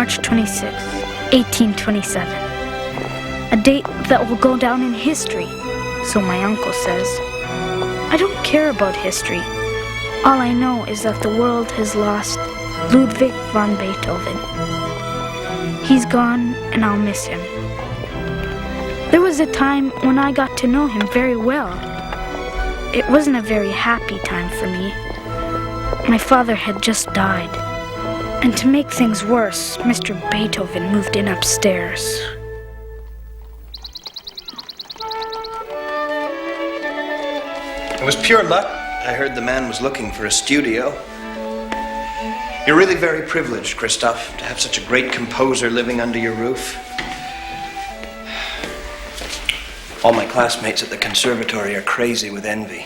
March 26, 1827. A date that will go down in history, so my uncle says. I don't care about history. All I know is that the world has lost Ludwig van Beethoven. He's gone, and I'll miss him. There was a time when I got to know him very well. It wasn't a very happy time for me. My father had just died. And to make things worse, Mr. Beethoven moved in upstairs. It was pure luck. I heard the man was looking for a studio. You're really very privileged, Christoph, to have such a great composer living under your roof. All my classmates at the conservatory are crazy with envy.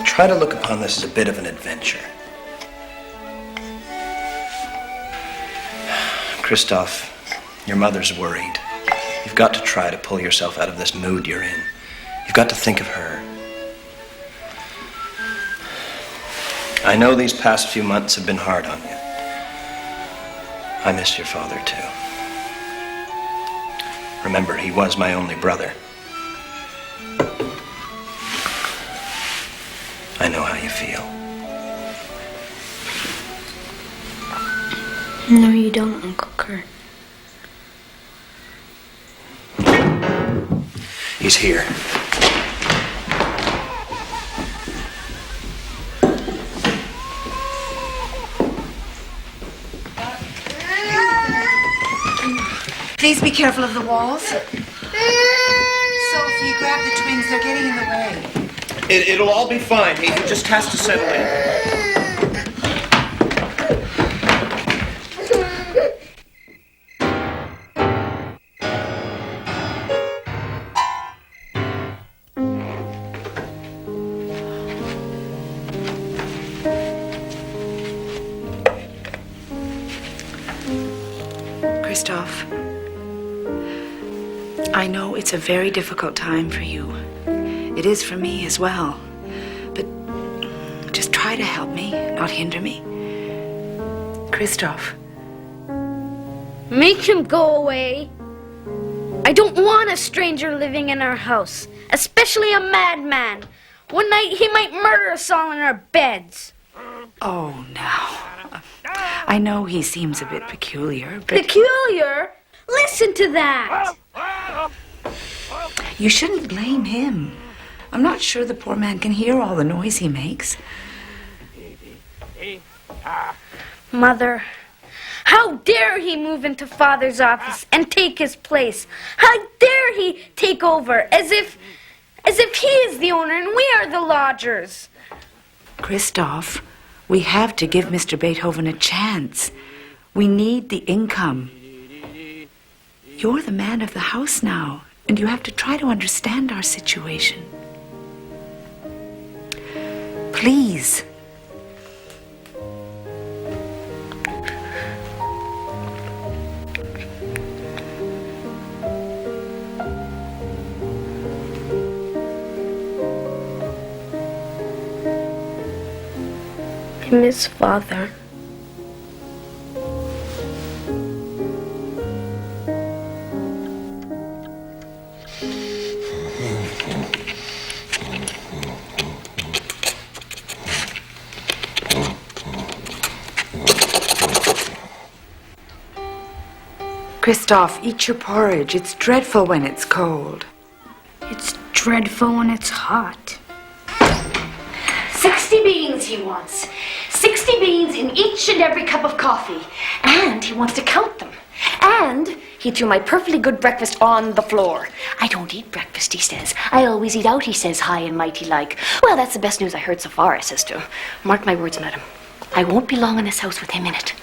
Try to look upon this as a bit of an adventure. Christoph, your mother's worried. You've got to try to pull yourself out of this mood you're in. You've got to think of her. I know these past few months have been hard on you. I miss your father, too. Remember, he was my only brother. I know how you feel. No, you don't, Uncle Kurt. He's here. Please be careful of the walls. Sophie, grab the twins. They're getting in the way. It'll all be fine. He just has to settle in. Christoph, I know it's a very difficult time for you. It is for me as well. But just try to help me, not hinder me. Christoph. Make him go away. I don't want a stranger living in our house, especially a madman. One night he might murder us all in our beds. Oh, now. I know he seems a bit peculiar, but... Peculiar? Listen to that! You shouldn't blame him. I'm not sure the poor man can hear all the noise he makes. Mother, how dare he move into Father's office and take his place? How dare he take over as if he is the owner and we are the lodgers? Christoph, we have to give Mr. Beethoven a chance. We need the income. You're the man of the house now, and you have to try to understand our situation. Please. I miss Father. Christoph, eat your porridge. It's dreadful when it's cold. It's dreadful when it's hot. 60 beans he wants. 60 beans in each and every cup of coffee. And he wants to count them. And he threw my perfectly good breakfast on the floor. I don't eat breakfast, he says. I always eat out, he says, high and mighty like. Well, that's the best news I heard so far, I says to him. Mark my words, madam. I won't be long in this house with him in it.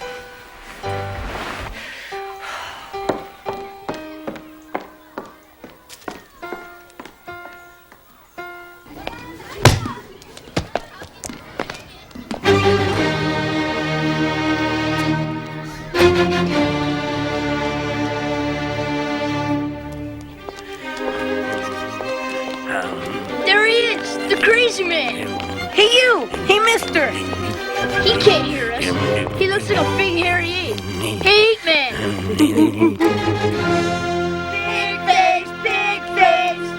There he is, the crazy man. Hey, you! Hey, mister! He can't hear us. He looks like a big hairy ape. Hey, ape man. Big face, big face.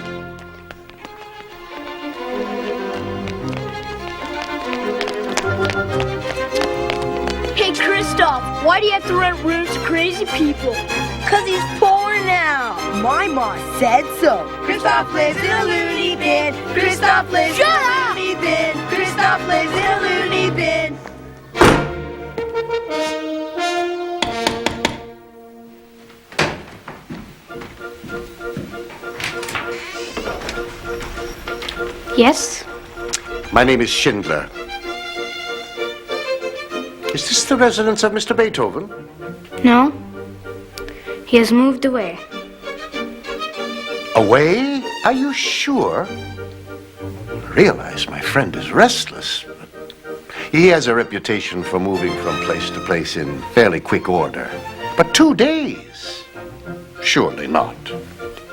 Hey, Kristoff, why do you have to rent rooms to crazy people? 'Cause he's poor now. My mom said so. Kristoff lives in a loony bin. Kristoff lives in a loony bin. Kristoff lives in a loony bin. Yes? My name is Schindler. Is this the residence of Mr. Beethoven? No. He has moved away. Away? Are you sure? I realize my friend is restless. He has a reputation for moving from place to place in fairly quick order. But 2 days? Surely not.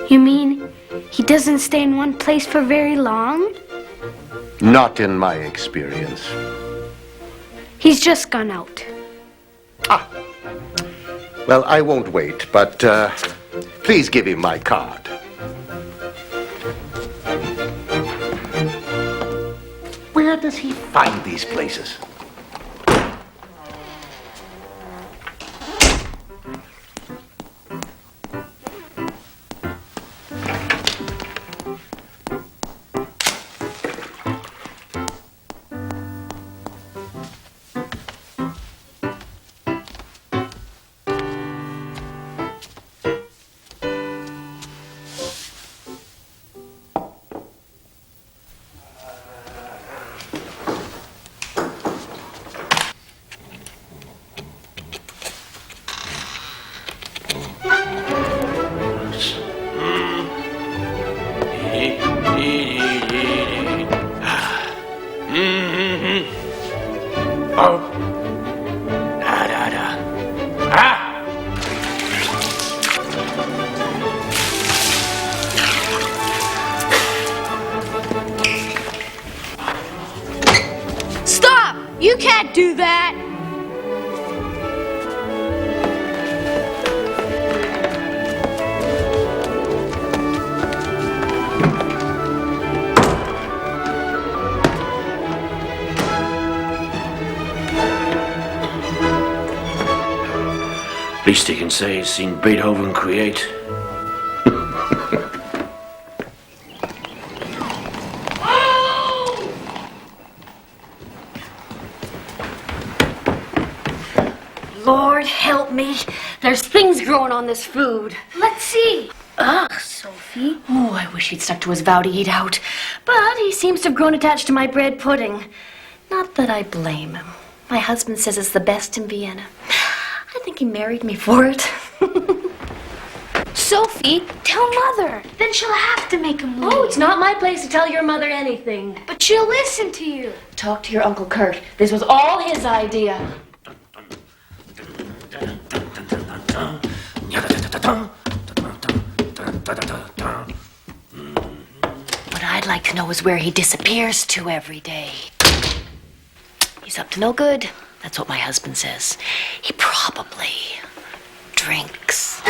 You mean he doesn't stay in one place for very long? Not in my experience. He's just gone out. Ah. Well, I won't wait, but please give him my card. Where does he find these places? Stop! You can't do that! Least he can say he's seen Beethoven create. Lord help me. There's things growing on this food. Let's see. Ugh, Sophie. Oh, I wish he'd stuck to his vow to eat out. But he seems to have grown attached to my bread pudding. Not that I blame him. My husband says it's the best in Vienna. I think he married me for it. Sophie, tell Mother. Then she'll have to make him leave. Oh, it's not my place to tell your mother anything. But she'll listen to you. Talk to your Uncle Kurt. This was all his idea. What I'd like to know is where he disappears to every day. He's up to no good. That's what my husband says. He probably drinks.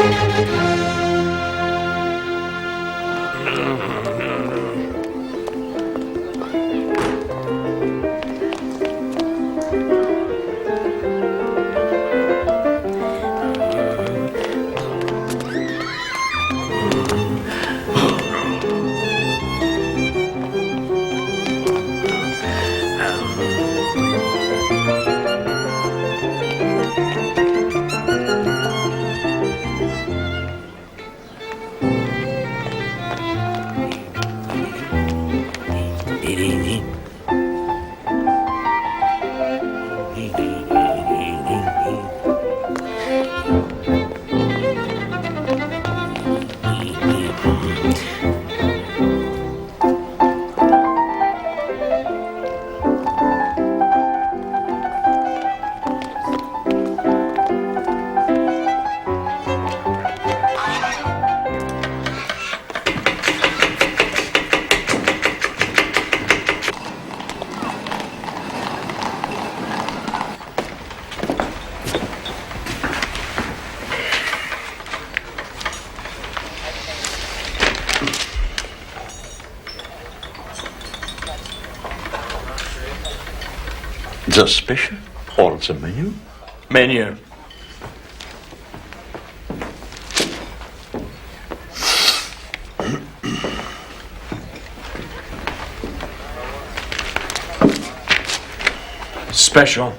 The special or the menu? Menu. Special.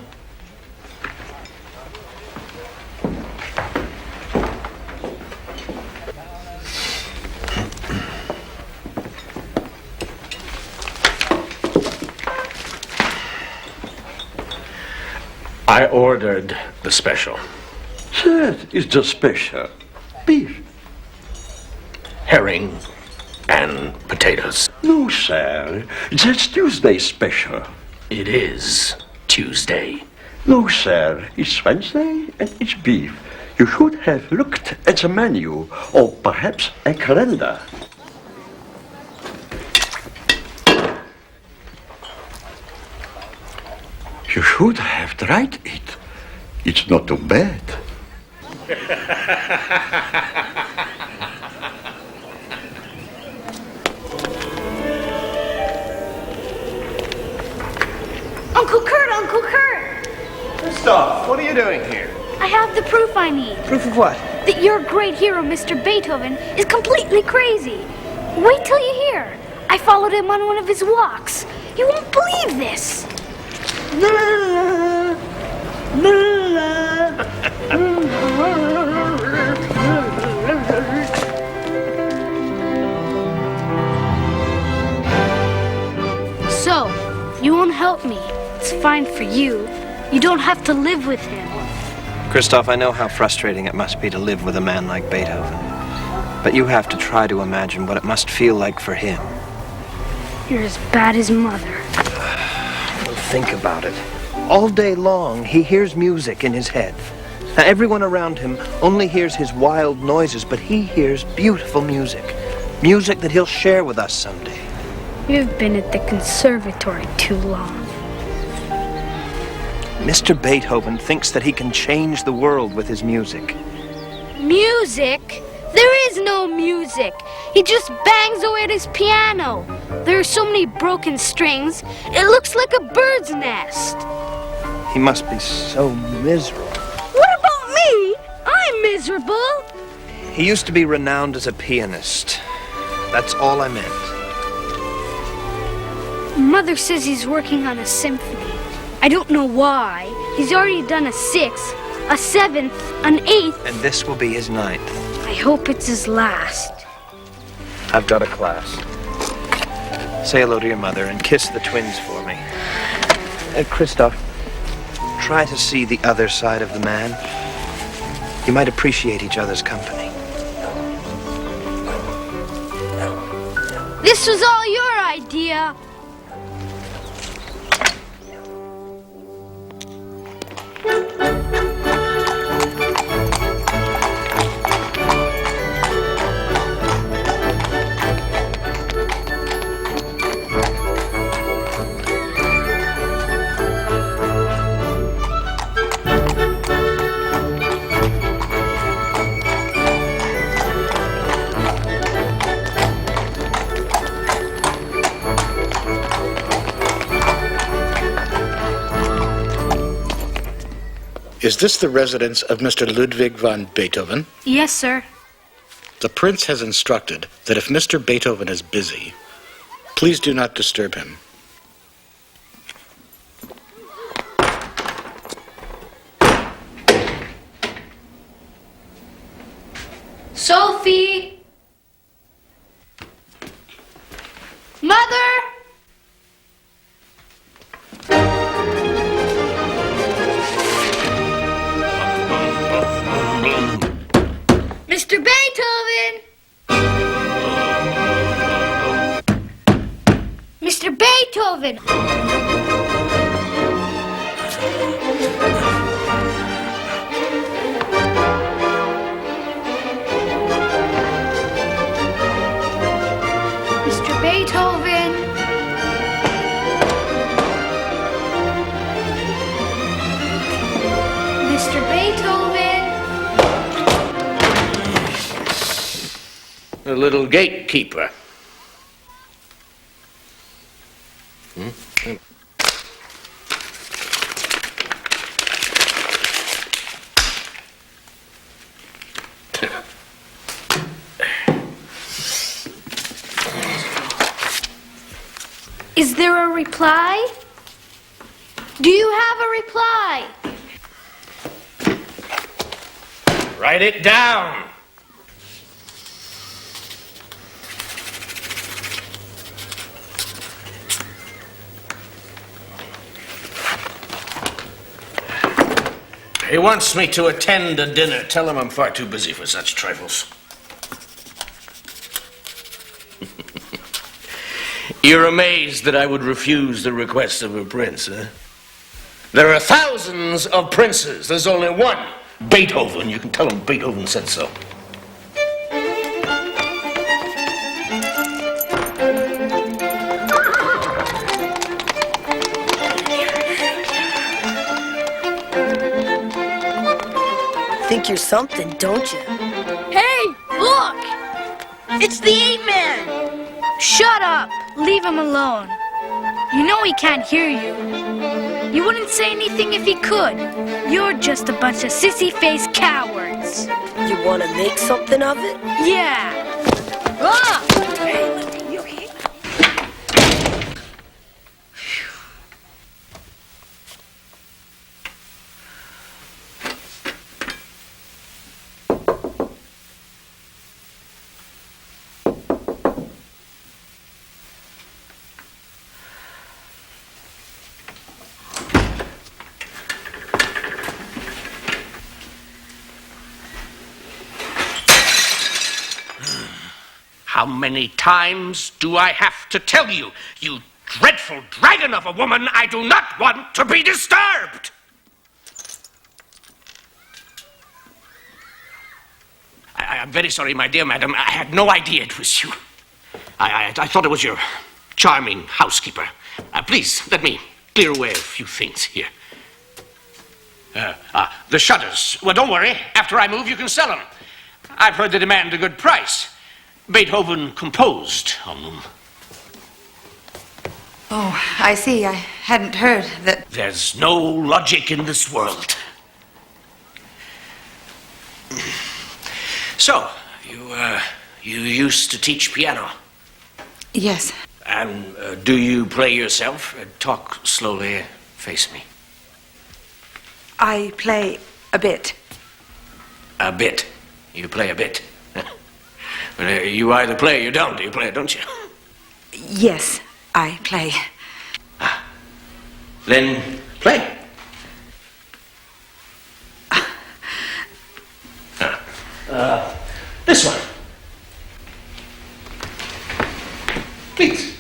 I ordered the special. That is the special. Beef. Herring and potatoes. No, sir. That's Tuesday special. It is Tuesday. No, sir. It's Wednesday and it's beef. You should have looked at the menu or perhaps a calendar. You should have tried it. It's not too bad. Uncle Kurt, Uncle Kurt! Christoph, what are you doing here? I have the proof I need. Proof of what? That your great hero, Mr. Beethoven, is completely crazy. Wait till you hear. I followed him on one of his walks. You won't believe this. So, you won't help me. It's fine for you. You don't have to live with him. Christoph, I know how frustrating it must be to live with a man like Beethoven. But you have to try to imagine what it must feel like for him. You're as bad as Mother. Well, think about it. All day long, he hears music in his head. Now, everyone around him only hears his wild noises, but he hears beautiful music. Music that he'll share with us someday. You've been at the conservatory too long. Mr. Beethoven thinks that he can change the world with his music. Music? There is no music. He just bangs away at his piano. There are so many broken strings, it looks like a bird's nest. He must be so miserable. What about me? I'm miserable. He used to be renowned as a pianist. That's all I meant. Mother says he's working on a symphony. I don't know why. He's already done a 6th, a 7th, an 8th. And this will be his 9th. I hope it's his last. I've got a class. Say hello to your mother and kiss the twins for me. Christoph, try to see the other side of the man. You might appreciate each other's company. This was all your idea. Is this the residence of Mr. Ludwig van Beethoven? Yes, sir. The prince has instructed that if Mr. Beethoven is busy, please do not disturb him. Sophie! Mother! Mr. Beethoven! Mr. Beethoven! Mr. Beethoven! Mr. Beethoven! The little gatekeeper. Is there a reply? Do you have a reply? Write it down. He wants me to attend a dinner. Tell him I'm far too busy for such trifles. You're amazed that I would refuse the request of a prince, huh? There are thousands of princes. There's only one. Beethoven. You can tell him Beethoven said so. Think you're something, don't you? Hey, look! It's the Ape Man! Shut up! Leave him alone. You know he can't hear you. He wouldn't say anything if he could. You're just a bunch of sissy-faced cowards. You want to make something of it? Yeah. Ah! Hey, you okay? How many times do I have to tell you, you dreadful dragon of a woman, I do not want to be disturbed? I'm very sorry, my dear madam. I had no idea it was you. I thought it was your charming housekeeper. Please, let me clear away a few things here. The shutters. Well, don't worry. After I move, you can sell them. I've heard they demand a good price. Beethoven composed on them. Oh, I see. I hadn't heard that. There's no logic in this world. So, you used to teach piano? Yes. And do you play yourself? Talk slowly. Face me. I play a bit. A bit? You play a bit? Well, you either play or you don't. You play, don't you? Yes, I play. Then play. This one. Please.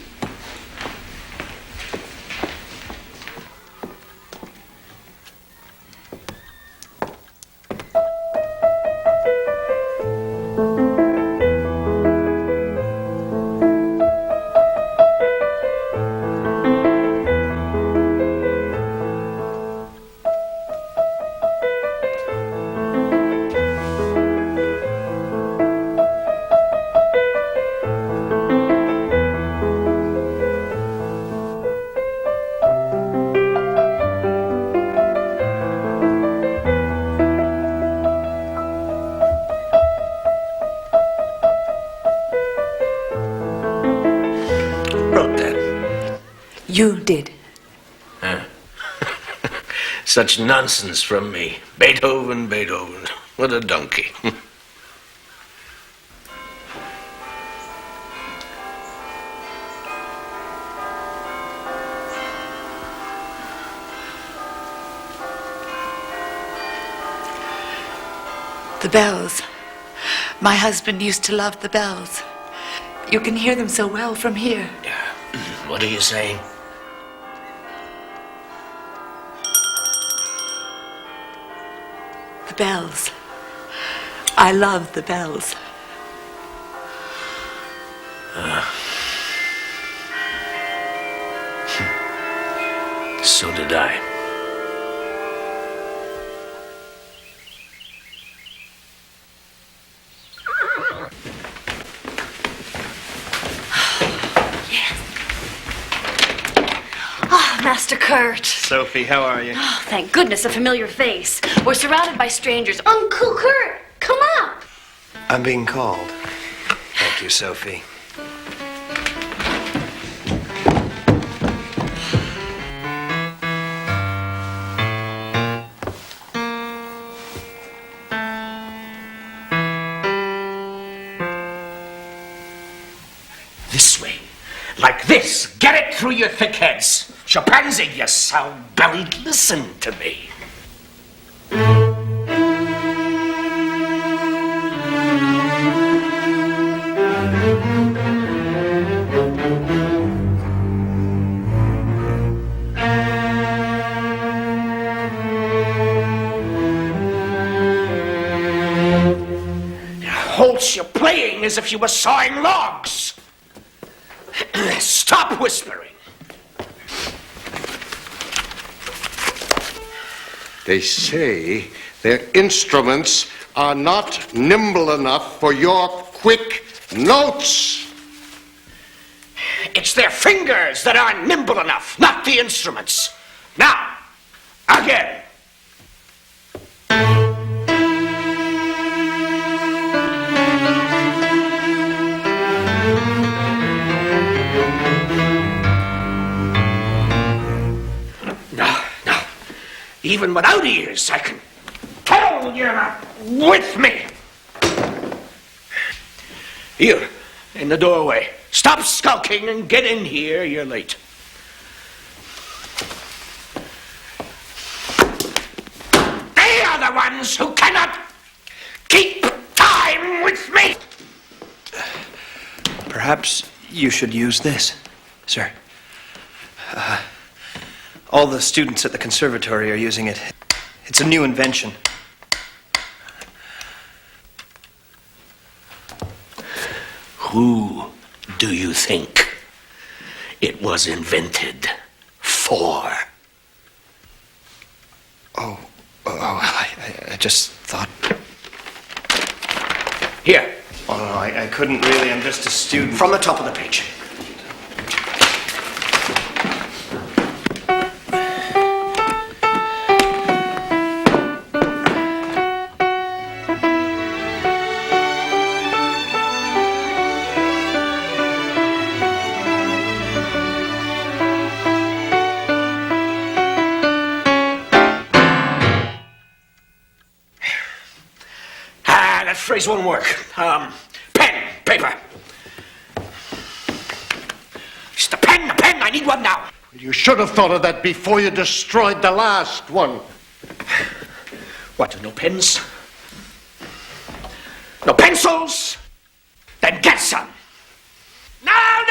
You did. Huh? Such nonsense from me. Beethoven, Beethoven. What a donkey. The bells. My husband used to love the bells. You can hear them so well from here. What are you saying? The bells. I love the bells. So did I. Master Kurt. Sophie, how are you? Oh, thank goodness, a familiar face. We're surrounded by strangers. Uncle Kurt, come up. I'm being called. Thank you, Sophie. Like this. Get it through your thick heads. Chimpanzee, you sound-bellied, listen to me. Holtz, you're playing as if you were sawing logs. Stop whispering. They say their instruments are not nimble enough for your quick notes. It's their fingers that aren't nimble enough, not the instruments. Now, again. Even without ears, I can tell you're not with me. Here, in the doorway. Stop skulking and get in here. You're late. They are the ones who cannot keep time with me. Perhaps you should use this, sir. All the students at the conservatory are using it. It's a new invention. Who do you think it was invented for? I just thought... Here. Oh, no, I couldn't really. I'm just a student. From the top of the page. That phrase won't work. Pen, paper. Just the pen, I need one now. You should have thought of that before you destroyed the last one. What, no pens? No pencils? Then get some. Now,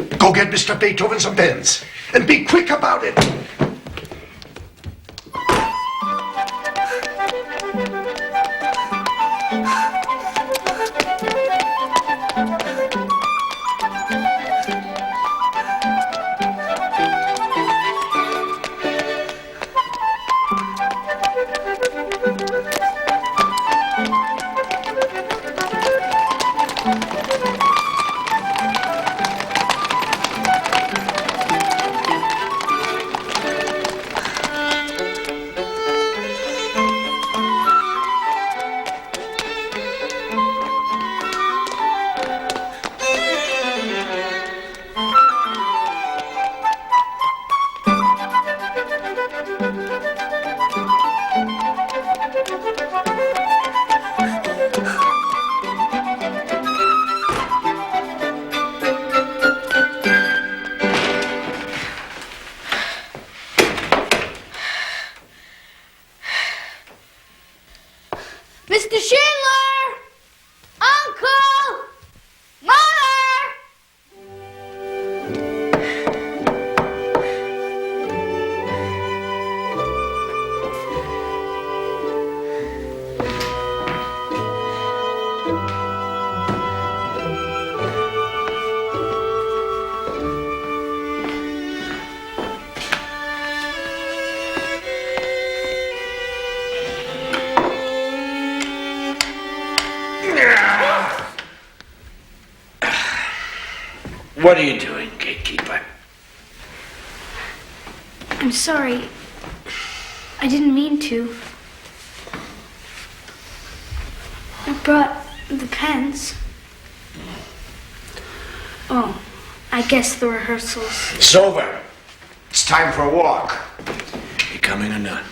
go! Go get Mr. Beethoven some pens, and be quick about it. Mr. Schindler! Uncle! Mother! What are you doing, gatekeeper? I'm sorry. I didn't mean to. I brought the pens. Oh, I guess the rehearsals. It's over. It's time for a walk. You coming or not?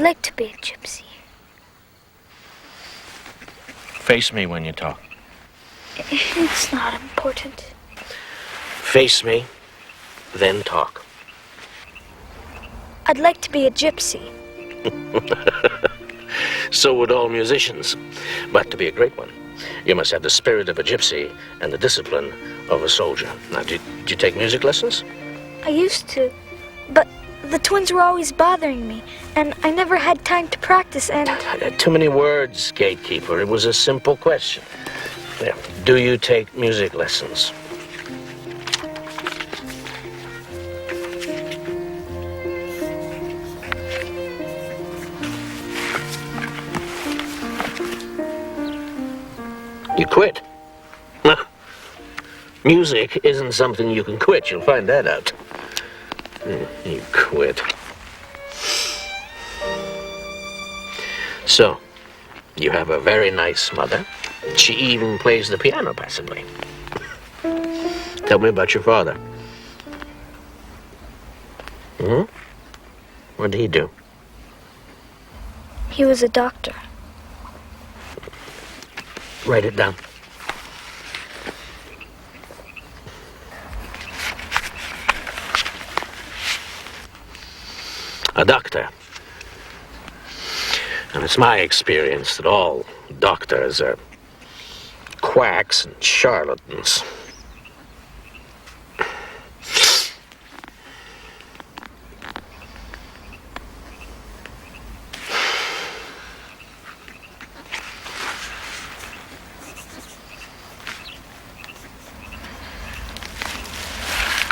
like to be a gypsy. Face me when you talk. It's not important. Face me, then talk. I'd like to be a gypsy. So would all musicians. But to be a great one, you must have the spirit of a gypsy and the discipline of a soldier. Now, did you take music lessons? I used to, but the twins were always bothering me, and I never had time to practice, and... Too many words, gatekeeper. It was a simple question. Yeah. Do you take music lessons? You quit. Music isn't something you can quit. You'll find that out. You quit. So, you have a very nice mother. She even plays the piano passably. Tell me about your father. What did he do? He was a doctor. Write it down. A doctor. And it's my experience that all doctors are quacks and charlatans.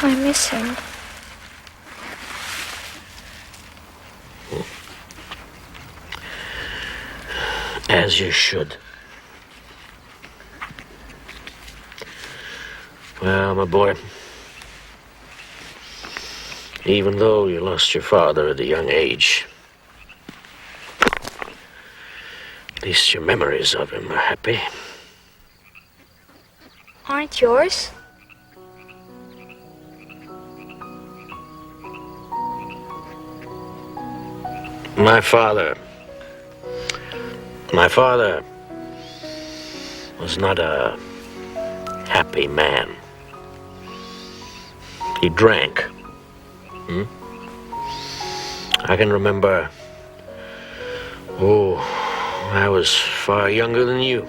I miss him. As you should. Well, my boy, even though you lost your father at a young age, at least your memories of him are happy. Aren't yours? My father was not a happy man. He drank. I can remember, I was far younger than you.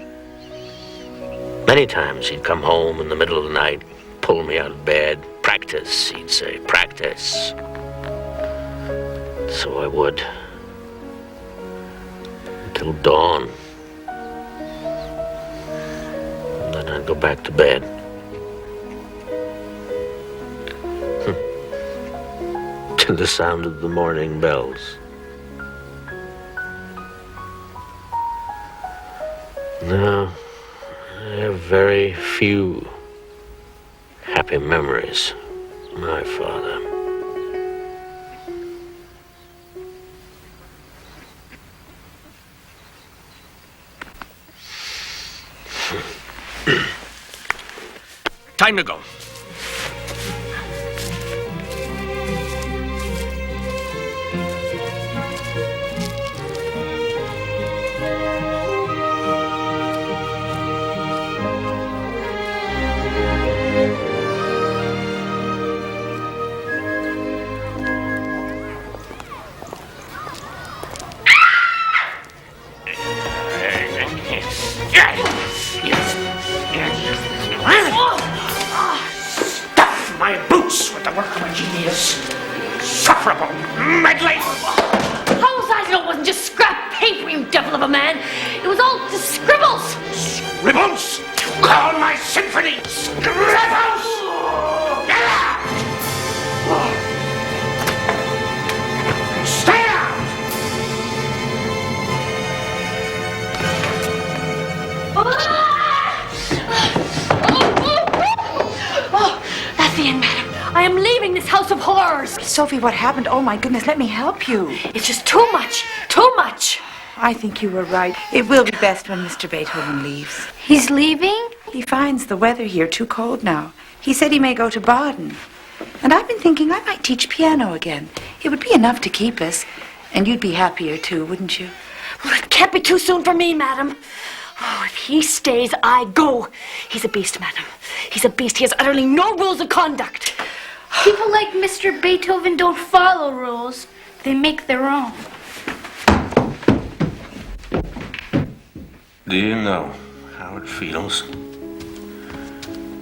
Many times he'd come home in the middle of the night, pull me out of bed. Practice, he'd say, practice. So I would. Till dawn. And then I'd go back to bed. To the sound of the morning bells. No, I have very few happy memories of my father. Time to go. My boots with the work of a genius. Insufferable, meddling. How was I to know it wasn't just scrap paper, you devil of a man? It was all just scribbles. Scribbles? Call my symphony scribbles! Get out! Stay out! That's the end, madam. I am leaving this house of horrors. Sophie, what happened? Oh, my goodness, let me help you. It's just too much. Too much. I think you were right. It will be best when Mr. Beethoven leaves. He's leaving? He finds the weather here too cold now. He said he may go to Baden. And I've been thinking I might teach piano again. It would be enough to keep us. And you'd be happier too, wouldn't you? Well, it can't be too soon for me, madam. Oh, if he stays, I go. He's a beast, madam. He's a beast. He has utterly no rules of conduct. People like Mr. Beethoven don't follow rules. They make their own. Do you know how it feels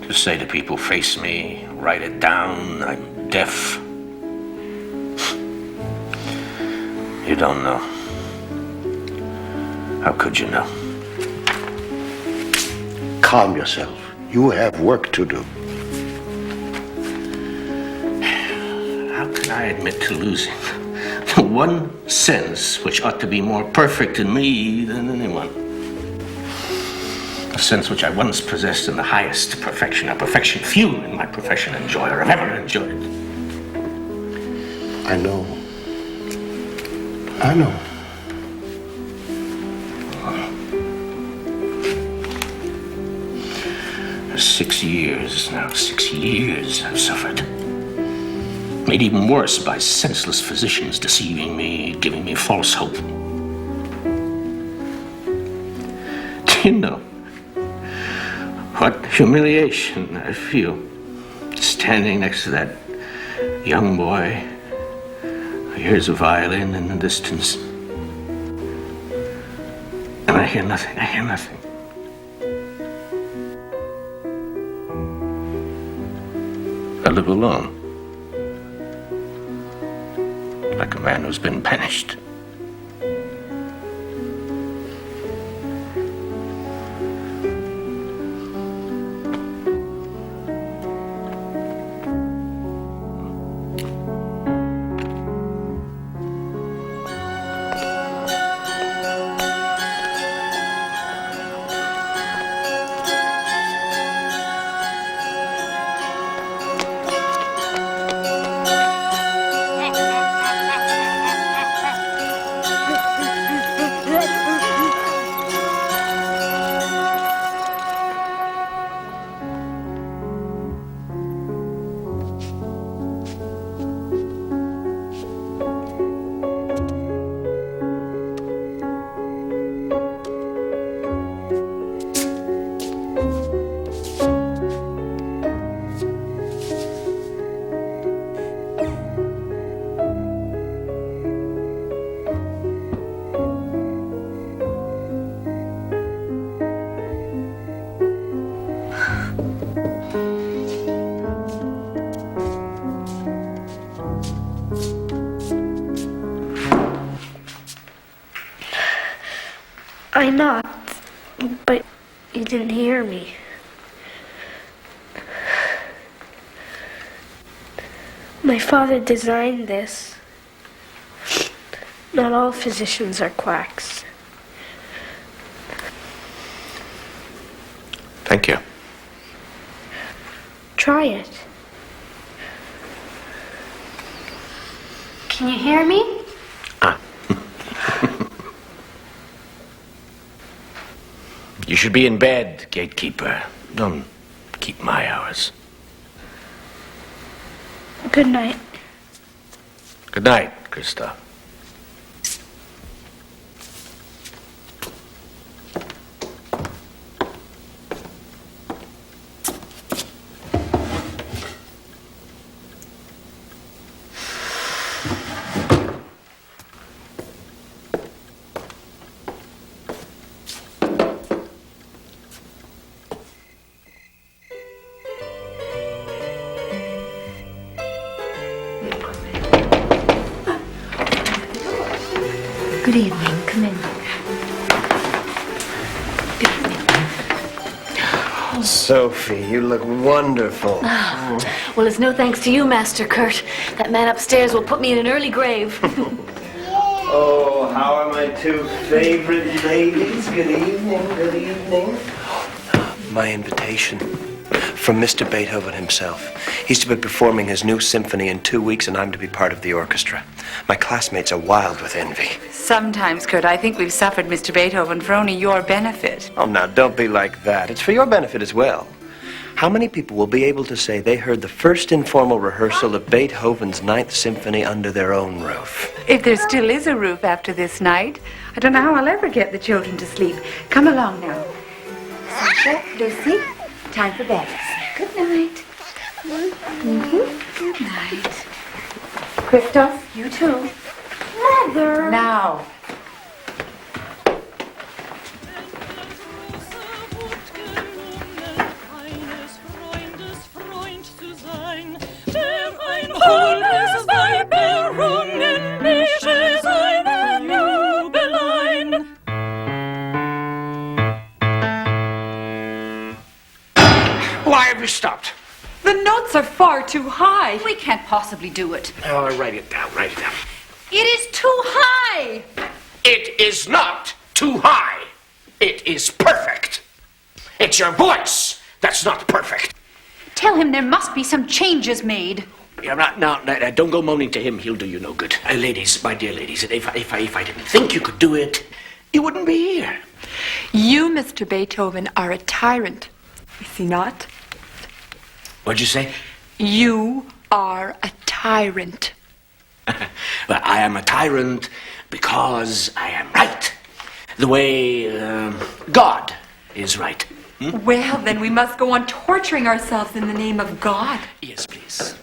to say to people, face me, write it down, I'm deaf? You don't know. How could you know? Calm yourself. You have work to do. How can I admit to losing the one sense which ought to be more perfect in me than anyone? A sense which I once possessed in the highest perfection, a perfection few in my profession enjoy or have ever enjoyed. I know. I know. 6 years now, 6 years I've suffered. Made even worse by senseless physicians deceiving me, giving me false hope. Do you know what humiliation I feel standing next to that young boy who hears a violin in the distance? And I hear nothing, I hear nothing. I live alone, like a man who's been banished. I knocked, but you didn't hear me. My father designed this. Not all physicians are quacks. Thank you. Try it. Can you hear me? You should be in bed, gatekeeper. Don't keep my hours. Good night. Good night, Christoph. Good evening. Come in. Sophie, you look wonderful. Well, it's no thanks to you, Master Kurt. That man upstairs will put me in an early grave. Oh, how are my two favorite ladies? Good evening, good evening. My invitation from Mr. Beethoven himself. He's to be performing his new symphony in 2 weeks, and I'm to be part of the orchestra. My classmates are wild with envy. Sometimes, Kurt, I think we've suffered Mr. Beethoven for only your benefit. Oh, now, don't be like that. It's for your benefit as well. How many people will be able to say they heard the first informal rehearsal of Beethoven's Ninth Symphony under their own roof? If there still is a roof after this night, I don't know how I'll ever get the children to sleep. Come along now. Sasha, Lucy, time for bed. Good night. Good night. Christoph, you too. Mother! Now. Why have you stopped? The notes are far too high. We can't possibly do it. Oh, write it down, write it down. It is too high. It is not too high. It is perfect. It's your voice that's not perfect. Tell him there must be some changes made. Yeah, now, don't go moaning to him. He'll do you no good. Ladies, my dear ladies, if I didn't think you could do it, you wouldn't be here. You, Mr. Beethoven, are a tyrant. Is he not? What'd you say? You are a tyrant. Well, I am a tyrant because I am right. The way God is right. Well, then we must go on torturing ourselves in the name of God. Yes, please.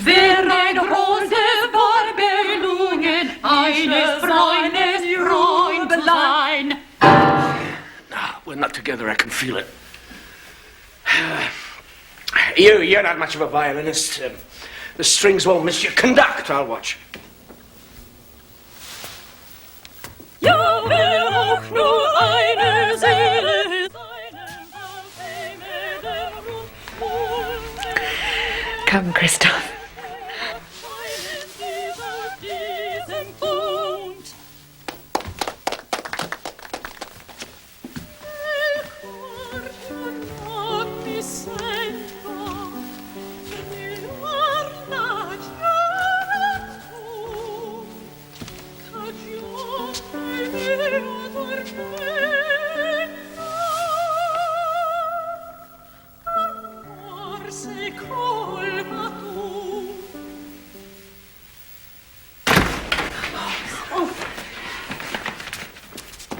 Wer eine Rose war belungen, eines Freundes Freundlein. No, we're not together. I can feel it. You're not much of a violinist. The strings won't miss you. Conduct, I'll watch. Ja, wer auch nur eine Seele Come, Christoph.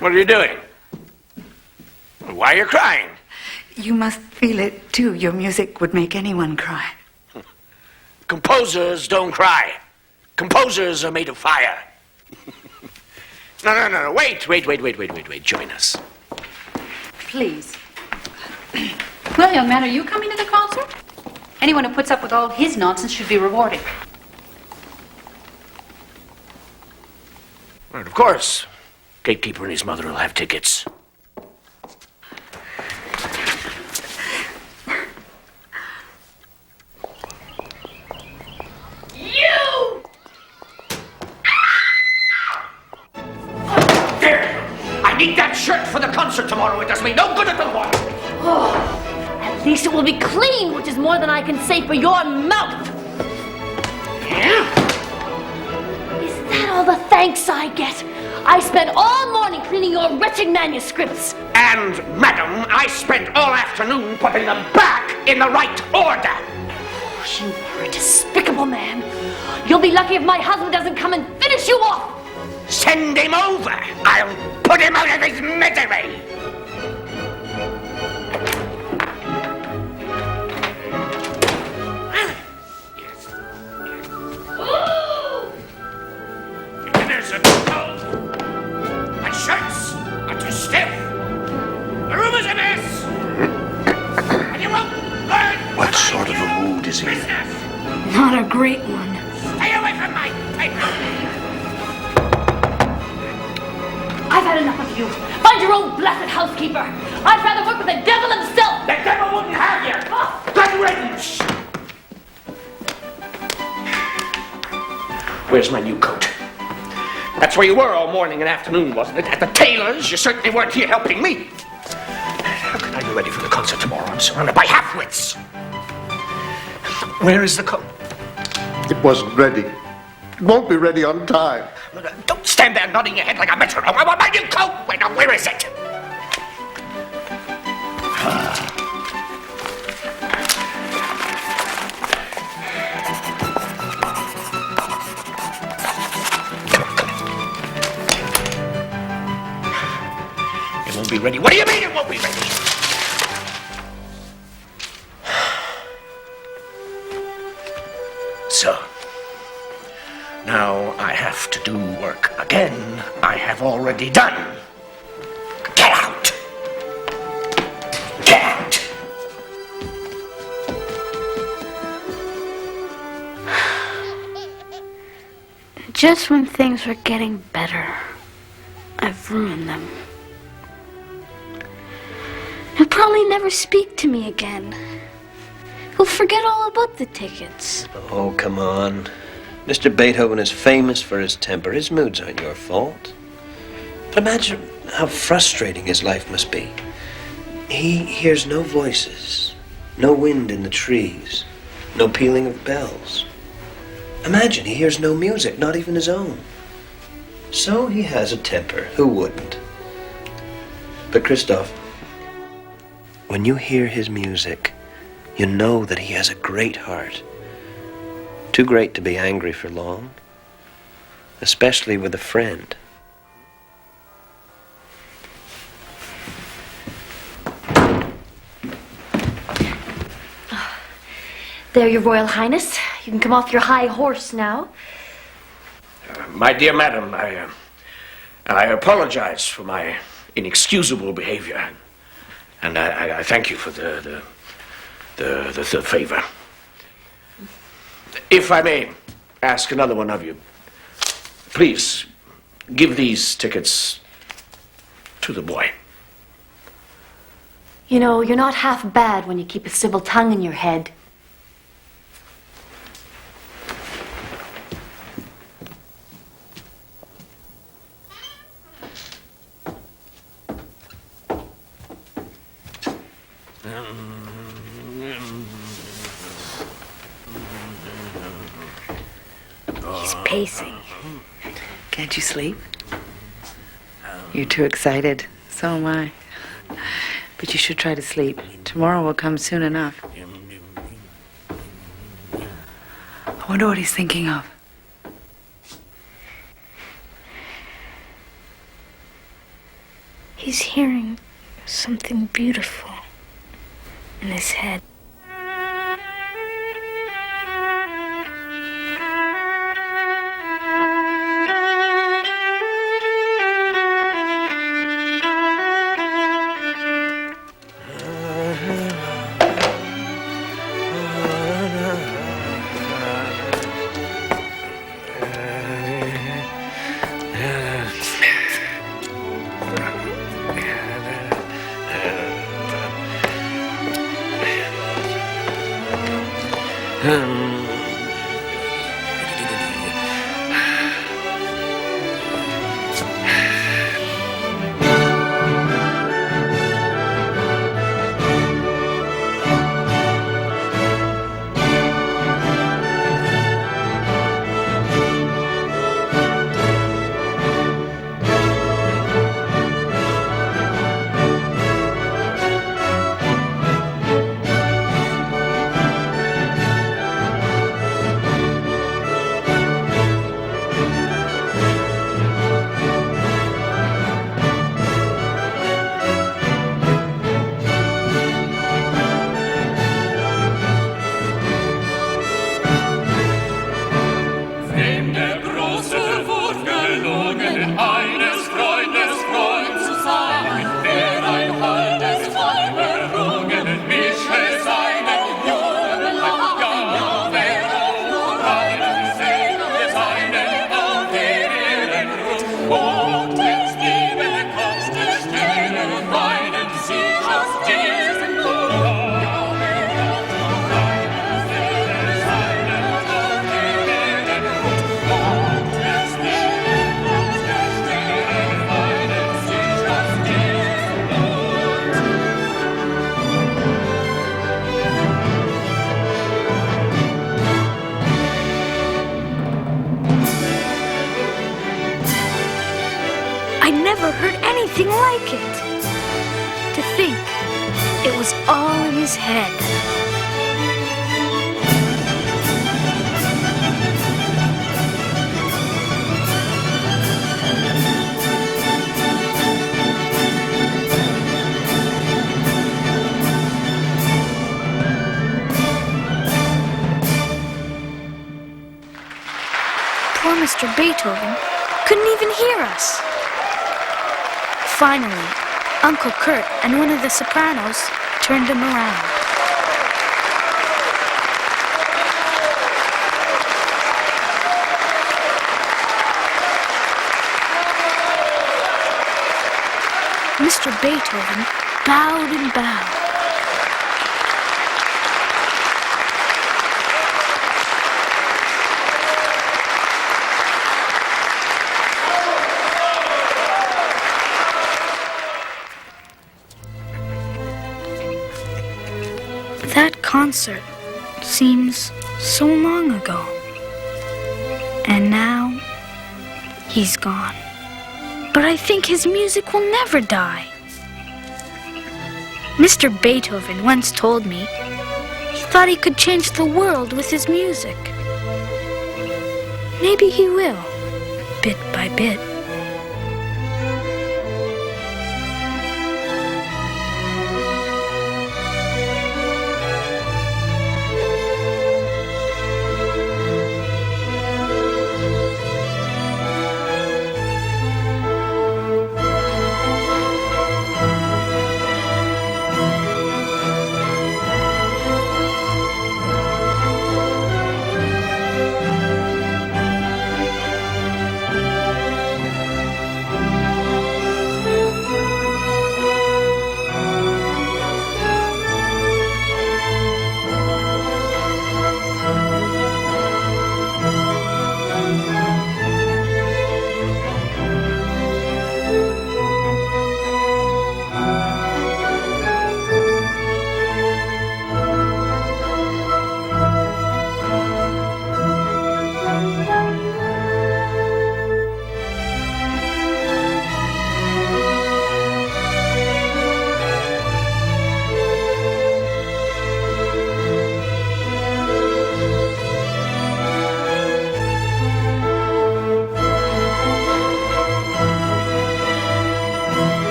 What are you doing? Why are you crying? You must feel it, too. Your music would make anyone cry. Composers don't cry. Composers are made of fire. No. Wait. Join us. Please. Well, young man, are you coming to the concert? Anyone who puts up with all his nonsense should be rewarded. Right, of course. Gatekeeper and his mother will have tickets. You! There! I need that shirt for the concert tomorrow. It does me no good at the water. Oh, at least it will be clean, which is more than I can say for your mouth. Yeah? Is that all the thanks I get? I spent all morning cleaning your wretched manuscripts. And, madam, I spent all afternoon putting them back in the right order. Oh, you are a despicable man. You'll be lucky if my husband doesn't come and finish you off. Send him over. I'll put him out of his misery. There's a cold. My shirts are too stiff. The room is a mess. And you won't learn. What sort of a mood is he in? Not a great one. Stay away from my paper. I've had enough of you. Find your own blessed housekeeper. I'd rather work with the devil himself. The devil wouldn't have you. Good riddance. Where's my new coat? That's where you were all morning and afternoon, wasn't it? At the tailor's. You certainly weren't here helping me. How can I be ready for the concert tomorrow? I'm surrounded by half-wits. Where is the coat? It wasn't ready. It won't be ready on time. Don't stand there nodding your head like a metronome. I want my new coat. Wait, now, where is it? It won't be ready. What do you mean it won't be ready? So, now I have to do work again I have already done. Get out! Get out! Just when things were getting better, I've ruined them. He'll probably never speak to me again. He'll forget all about the tickets. Oh, come on. Mr. Beethoven is famous for his temper. His moods aren't your fault. But imagine how frustrating his life must be. He hears no voices, no wind in the trees, no pealing of bells. Imagine he hears no music, not even his own. So he has a temper. Who wouldn't? But Christoph, when you hear his music, you know that he has a great heart. Too great to be angry for long, especially with a friend. There, Your Royal Highness. You can come off your high horse now. My dear madam, I apologize for my inexcusable behavior. And I thank you for the favor. If I may ask another one of you, please give these tickets to the boy. You know, you're not half bad when you keep a civil tongue in your head. He's pacing. Can't you sleep? You're too excited. So am I. But you should try to sleep. Tomorrow will come soon enough. I wonder what he's thinking of. He's hearing something beautiful in his head. I never heard anything like it. To think it was all in his head. Mr. Beethoven couldn't even hear us. Finally, Uncle Kurt and one of the sopranos turned him around. Mr. Beethoven bowed and bowed. That concert seems so long ago. And now, he's gone. But I think his music will never die. Mr. Beethoven once told me he thought he could change the world with his music. Maybe he will, bit by bit.